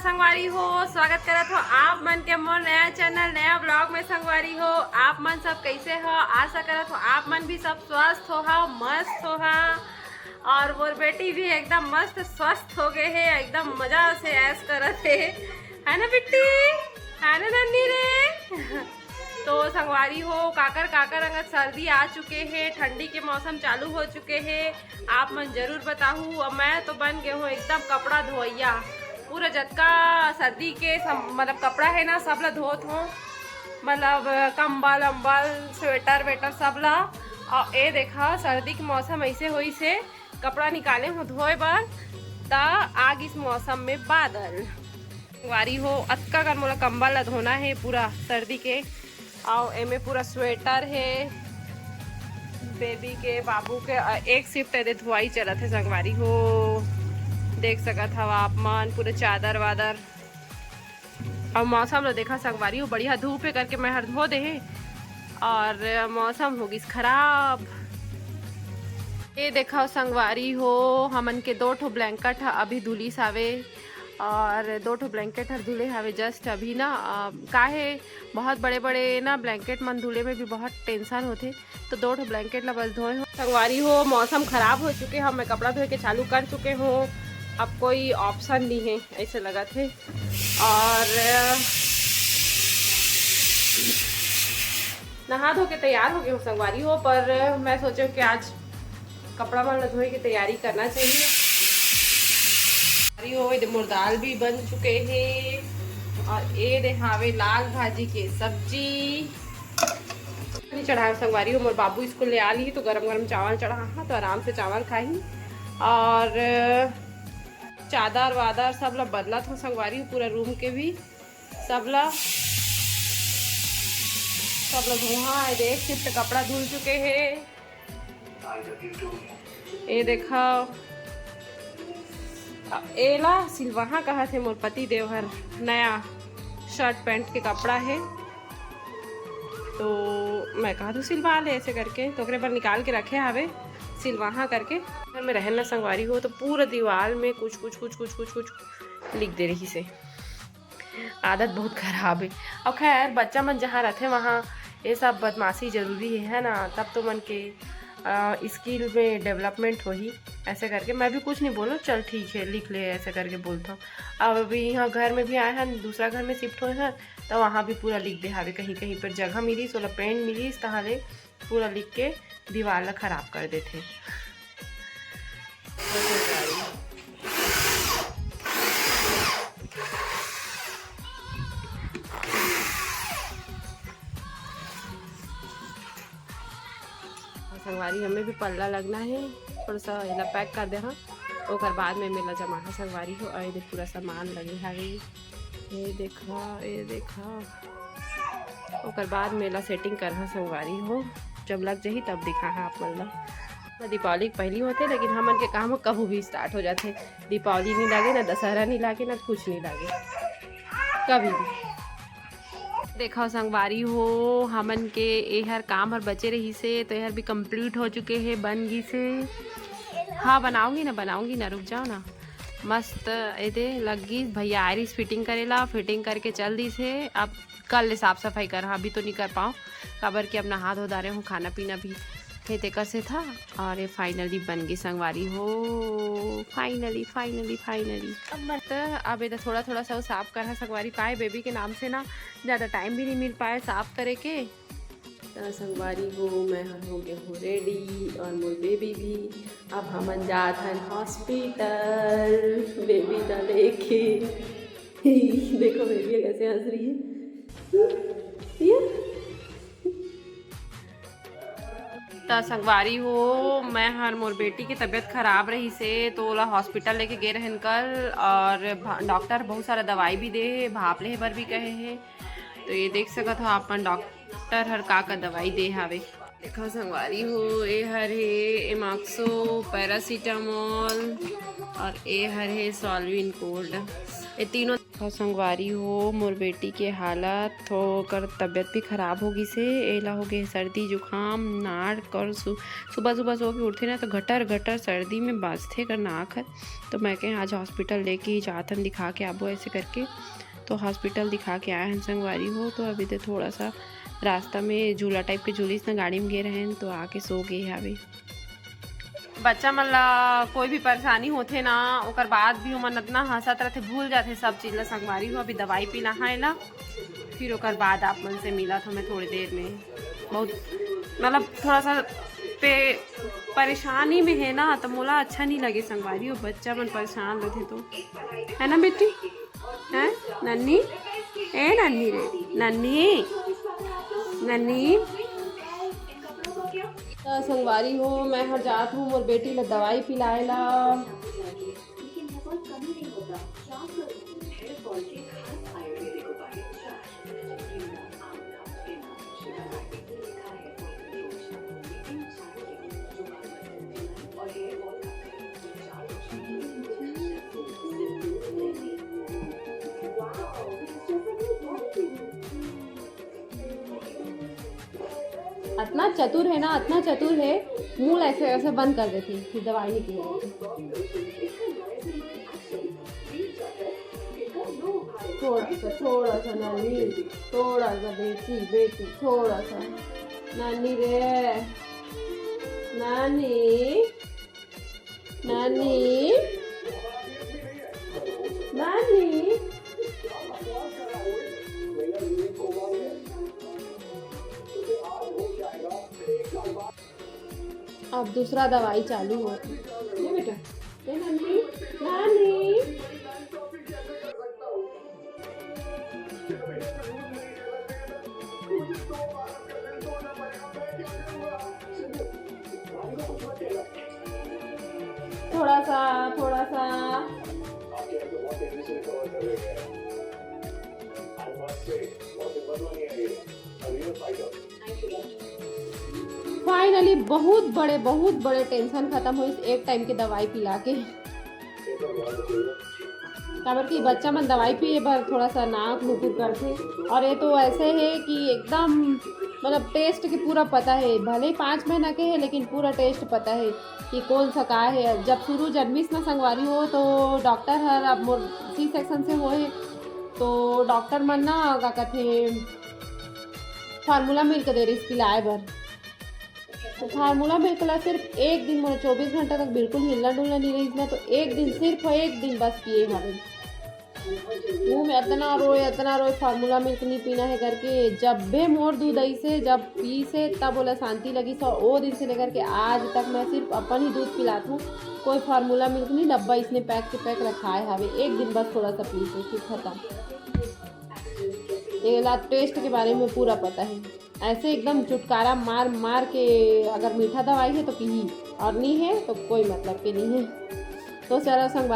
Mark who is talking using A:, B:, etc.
A: संगवारी हो, स्वागत करत हो आप मन के मोर नया चैनल नया ब्लॉग में। संगवारी हो, आप मन सब कैसे हो? आशा करत हो आप मन भी सब स्वस्थ हो, मस्त हो। और मोर बेटी भी एकदम मस्त स्वस्थ हो गए है, एकदम मजा से ऐश करत है ना बिट्टी? है ना नन्नी रे? तो संगवारी हो, काकर काकर अंगत सर्दी आ चुके हैं, ठंडी के मौसम चालू हो चुके हैं। आप मन जरूर बताऊँ। और मैं तो बन गए हूँ एकदम कपड़ा धोइया, पूरा जतका सर्दी के मतलब कपड़ा है ना सब ला धोत हूँ, मतलब कंबल अम्बल स्वेटर वेटर सब ला। और ये देखा सर्दी के मौसम ऐसे हुई से कपड़ा निकाले हूँ धोए बर, ता आग इस मौसम में बादल वारी हो। अतका कर मोला कंबल ला धोना है पूरा सर्दी के। और एमे पूरा स्वेटर है बेबी के बाबू के, एक शिफ्ट है धुआई चलत है संगवारी हो। देख सकत हवा आप मन पूरे चादर वादर। और मौसम लो देखा संगवारी हो, बढ़िया धूप है करके मैं हर धो दे और मौसम होगी खराब। ये देखा संगवारी हो, हमन के 2 ठो ब्लैंकेट अभी धुली सावे और 2 ठो ब्लैंकेट हर धुले हवे जस्ट अभी ना। काहे बहुत बड़े बड़े ना ब्लैंकेट मन धुले में भी बहुत टेंशन होते, तो 2 ठो ब्लैंकेट ला बस धोए हो। संगवारी हो, मौसम खराब हो चुके हैं, मैं कपड़ा धोए के चालू कर चुके हूँ। अब कोई ऑप्शन नहीं है ऐसे लगा थे। और नहा धो के तैयार हो गए हो संगवारी हो, पर मैं सोचे कि आज कपड़ा मन धोए की तैयारी करना चाहिए। हो मोर दाल भी बन चुके हैं और ये देहावे लाल भाजी के सब्जी नहीं चढ़ाए संगवारी हो। मोर बाबू स्कूल ले आ ली तो गरम गरम चावल चढ़ा तो आराम से चावल खाई। और चादर वादर सब ला बदला था संगवारी, पूरा रूम के भी सब ला धुआं है। देख शिफ्ट कपड़ा धुल चुके हैं। ये देखा एला सिलवाहा कहा थे मोर पति देवहर नया शर्ट पैंट के कपड़ा है, तो मैं कहा तू सिलवा ले ऐसे करके, तो ओकरे पर निकाल के रखे हवे सिलवाहा करके। घर में रहना संगवारी हो तो पूरा दीवार में कुछ कुछ कुछ कुछ कुछ कुछ लिख दे रही से। आदत बहुत खराब है। और खैर बच्चा मन जहाँ रहते वहाँ ये सब बदमाशी जरूरी है ना, तब तो मन के स्किल में डेवलपमेंट हो ही। ऐसे करके मैं भी कुछ नहीं बोलूँ, चल ठीक है लिख ले ऐसे करके बोलता हूँ। अब अभी यहाँ घर में भी आए हैं, दूसरा घर में शिफ्ट हुए हैं, तो वहाँ भी पूरा लिख दे हावे, कहीं कहीं पर जगह मिली सोलह पेंट मिली इस तरह ले पूरा लिख के दीवार ला खराब कर देते। संगवारी हमें भी पल्ला लगना है, थोड़ा सा इला पैक कर दे। हाँ और बाद में मेला जमा है संगवारी हो। और ये पूरा सामान लगे है, ये देखा और बाद मेला सेटिंग कर संगवारी हो। जब लग जाही तब दिखा है आप मतलब। दीपावली पहली होते, लेकिन हमन के काम कभी भी स्टार्ट हो जाते। दीपावली नहीं लागे ना दशहरा नहीं लागे ना कुछ नहीं लागे कभी भी। देखा संगवारी हो, हमन के एहर काम हर बचे रही से, तो एहर भी कंप्लीट हो चुके हैं, बन गई से। हाँ बनाऊंगी ना, रुक जाओ ना। मस्त ये लग गई भैया आयरिस फिटिंग करेला, फिटिंग करके चल दी से। अब कल साफ सफाई कर, अभी तो नहीं कर पाऊँ खबर कि अब नहा धो डाले हूँ, खाना पीना भी खेते कर से था। और ये फाइनली बन गई संगवारी हो, फाइनली तो अब ये थोड़ा थोड़ा सा साफ कर संगवारी पाए। बेबी के नाम से ना ज़्यादा टाइम भी नहीं मिल पाए साफ करे के। तो संगवारी हो मैं हो गए हो रेडी, और मोर बेबी भी। अब हम जात हैं हॉस्पिटल बेबी का लेके। देखो बेबी कैसे हंस रही है। तो संगवारी हो, मैं हर मोर बेटी की तबीयत खराब रही से, तो ओला हॉस्पिटल लेके गए रहन कल। और डॉक्टर बहुत सारा दवाई भी दे, भाप ले बर भी कहे है। तो ये देख सकत हो अपन डॉक्टर हर का दवाई दे हावे। देखा संगवारी हो, ए हर है एमाक्सो पैरासीटामोल और ए हर है सॉल्विन कोल्ड। ये तीनों संगवारी हो मोर बेटी के हालत तो कर तबीयत भी खराब होगी से एला हो गए सर्दी जुकाम नाक कर सुबह सुबह सो के उठते ना तो घटर घटर सर्दी में बाजते कर नाक है। तो मैं कहें आज हॉस्पिटल लेके ही जात हम दिखा के आबो ऐसे करके। तो हॉस्पिटल दिखा के आए हैं संगवारी हो। तो अभी तो थोड़ा सा रास्ता में झूला टाइप के झूलिस ना गाड़ी में गे रहे हैं तो आके सो गए है। अभी बच्चा मन ला कोई भी परेशानी होथे ना ओकर बाद भी ओमन इतना हंसत रहते भूल जाते सब चीज़ ला संगवारी हो। अभी दवाई पीला है ला फिर ओकर बाद आप मन से मिला था मैं थोड़ी देर में। बहुत मतलब थोड़ा सा परेशानी में है ना तो मोला अच्छा नहीं लगे संगवारी हो। बच्चा मन परेशान रहते तो है ना बेटी है नन्नी ए नन्नी रे नन्नी नन्नी संगवारी हो मैं हर जात हूँ मोर बेटी ला दवाई पिलाए ला। इतना चतुर है ना इतना चतुर है मुंह ऐसे ऐसे बंद कर देती फिर दवाई नहीं पी। थोड़ा सा नानी थोड़ा सा बेटी बेटी थोड़ा सा नानी रे नानी नानी नानी। अब दूसरा दवाई चालू हो ये बेटा ये नानी नानी। थोड़ा सा फाइनली बहुत बड़े टेंशन खत्म हुई एक टाइम के दवाई पिला के। काबर कि बच्चा मन दवाई पिए बर थोड़ा सा नाक नुकुर करते और ये तो ऐसे है कि एकदम मतलब टेस्ट की पूरा पता है भले ही 5 महीना के है लेकिन पूरा टेस्ट पता है कि कौन सा का है। जब शुरू जन्मिस ना संगवारी हो तो डॉक्टर हर अब मोर सी सेक्शन से हो है तो डॉक्टर मन ना का कहते फार्मूला मिल्क दे रही पिलाए बर। तो फार्मूला मिल्क ला सिर्फ एक दिन मैंने 24 घंटा तक बिल्कुल हिलना डुलना नहीं रही ना तो एक दिन बस पिए हमें मुँह में इतना रोए फार्मूला मिल्क नहीं पीना है करके। जब भी मोर दूध आई से जब पी से तब बोला शांति लगी सो वो दिन से लेकर के आज तक मैं सिर्फ अपन ही दूध पिलाती हूँ। कोई फार्मूला मिल्क नहीं डब्बा इसने पैक के पैक रखा है हवे एक दिन बस थोड़ा सा पी से फिर खत्म। ये टेस्ट के बारे में पूरा पता है ऐसे एकदम चुटकारा मार के अगर मीठा दवाई है तो पी और नहीं है तो कोई मतलब के नहीं है। तो चलो संगवारी